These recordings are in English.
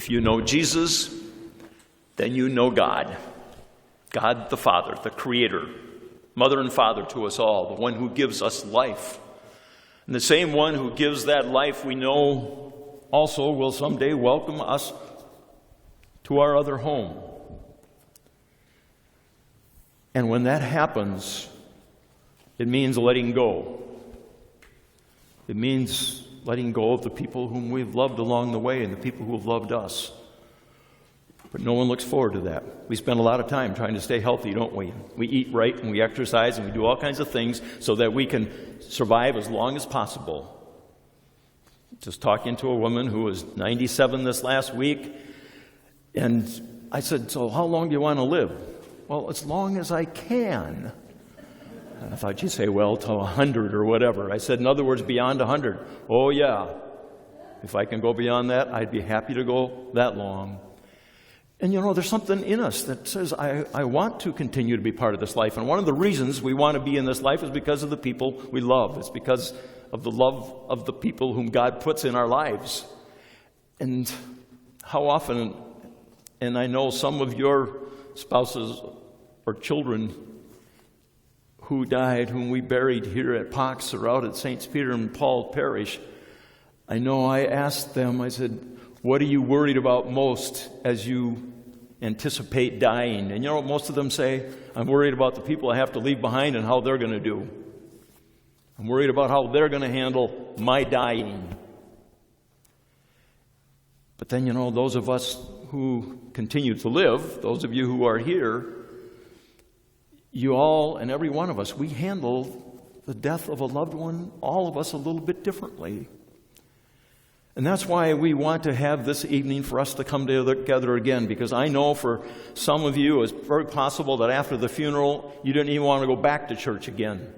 If you know Jesus, then you know God. God the Father, the Creator, Mother and Father to us all, the one who gives us life. And the same one who gives that life, we know, also will someday welcome us to our other home. And when that happens, it means letting go. It means letting go of the people whom we've loved along the way and the people who have loved us. But no one looks forward to that. We spend a lot of time trying to stay healthy, don't we? We eat right and we exercise and we do all kinds of things so that we can survive as long as possible. Just talking to a woman who was 97 this last week, and I said, "So how long do you want to live?" "Well, as long as I can." And I thought you'd say, "Well, till 100 or whatever." I said, "In other words, beyond 100. "Oh, yeah. If I can go beyond that, I'd be happy to go that long." And there's something in us that says, I want to continue to be part of this life. And one of the reasons we want to be in this life is because of the people we love. It's because of the love of the people whom God puts in our lives. And how often, and I know some of your spouses or children who died, whom we buried here at Pox or out at St. Peter and Paul Parish, I know I asked them, I said, "What are you worried about most as you anticipate dying?" And what most of them say? "I'm worried about the people I have to leave behind and how they're going to do. I'm worried about how they're going to handle my dying." But then, those of us who continue to live, those of you who are here, you all and every one of us, we handle the death of a loved one, all of us, a little bit differently. And that's why we want to have this evening for us to come together again, because I know for some of you it's very possible that after the funeral you didn't even want to go back to church again.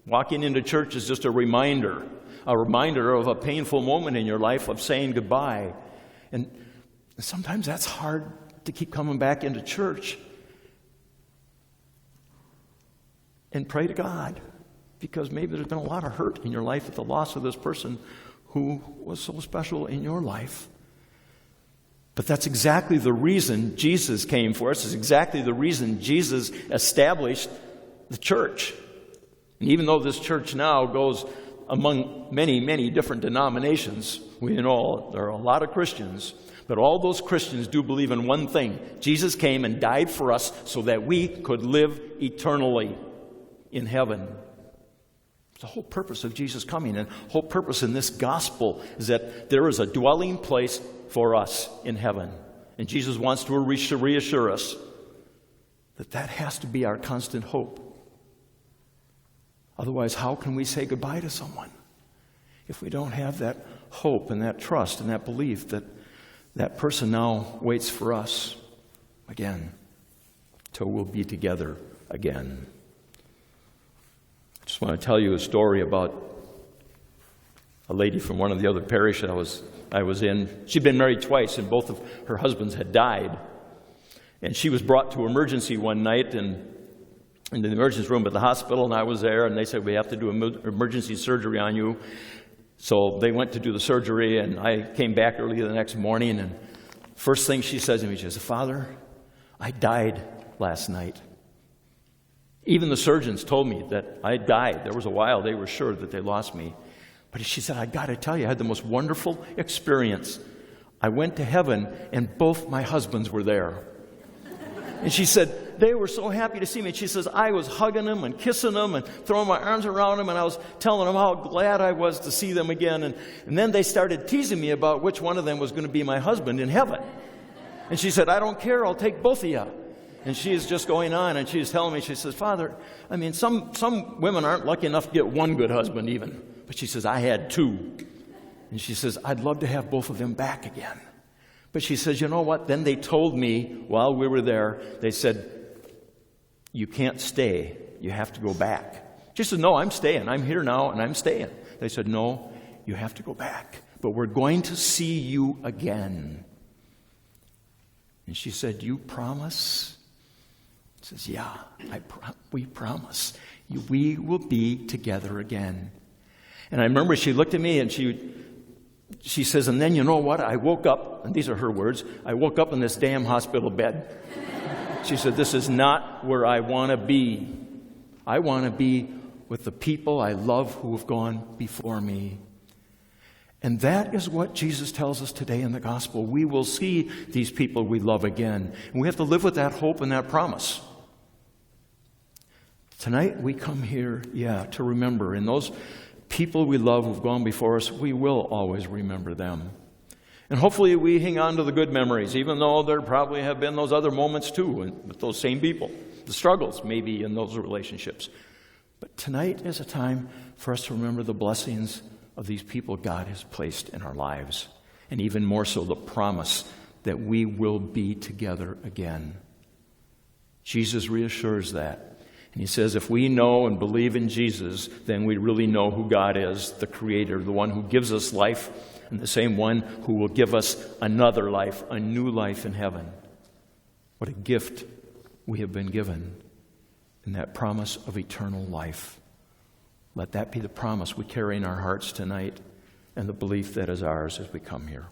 Walking into church is just a reminder of a painful moment in your life of saying goodbye. And sometimes that's hard to keep coming back into church. And pray to God, because maybe there's been a lot of hurt in your life at the loss of this person who was so special in your life. But that's exactly the reason Jesus came for us. It's exactly the reason Jesus established the church. And even though this church now goes among many, many different denominations, we know there are a lot of Christians, but all those Christians do believe in one thing. Jesus came and died for us so that we could live eternally in heaven. The whole purpose of Jesus coming and whole purpose in this gospel is that there is a dwelling place for us in heaven. And Jesus wants to reassure us that that has to be our constant hope. Otherwise, how can we say goodbye to someone if we don't have that hope and that trust and that belief that that person now waits for us again till we'll be together again? I just want to tell you a story about a lady from one of the other parishes I was in. She'd been married twice, and both of her husbands had died. And she was brought to emergency one night into the emergency room at the hospital, and I was there, and they said, "We have to do emergency surgery on you." So they went to do the surgery, and I came back early the next morning, and first thing she says to me, she says, "Father, I died last night." Even the surgeons told me that I died. There was a while they were sure that they lost me. But she said, "I got to tell you, I had the most wonderful experience. I went to heaven, and both my husbands were there." And she said, they were so happy to see me. She says, I was hugging them and kissing them and throwing my arms around them, and I was telling them how glad I was to see them again. And then they started teasing me about which one of them was going to be my husband in heaven. And she said, "I don't care. I'll take both of you." And she is just going on, and she's telling me, she says, "Father, I mean, some women aren't lucky enough to get one good husband even." But she says, "I had two." And she says, "I'd love to have both of them back again." But she says, "You know what? Then they told me while we were there, they said, 'You can't stay. You have to go back.'" She says, "No, I'm staying. I'm here now, and I'm staying." They said, "No, you have to go back. But we're going to see you again." And she said, "You promise?" He says, "Yeah, we promise. We will be together again." And I remember she looked at me and she she says, and then you know what? I woke up, and these are her words, I woke up in this damn hospital bed. She said, this is not where I want to be. I want to be with the people I love who have gone before me. And that is what Jesus tells us today in the gospel. We will see these people we love again. And we have to live with that hope and that promise. Tonight we come here, to remember. And those people we love who've gone before us, we will always remember them. And hopefully we hang on to the good memories, even though there probably have been those other moments too, with those same people. The struggles maybe in those relationships. But tonight is a time for us to remember the blessings of these people God has placed in our lives. And even more so, the promise that we will be together again. Jesus reassures that. And he says if we know and believe in Jesus, then we really know who God is, the Creator, the one who gives us life, and the same one who will give us another life, a new life in heaven. What a gift we have been given in that promise of eternal life. Let that be the promise we carry in our hearts tonight and the belief that is ours as we come here.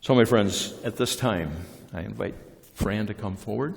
So, my friends, at this time, I invite Fran to come forward.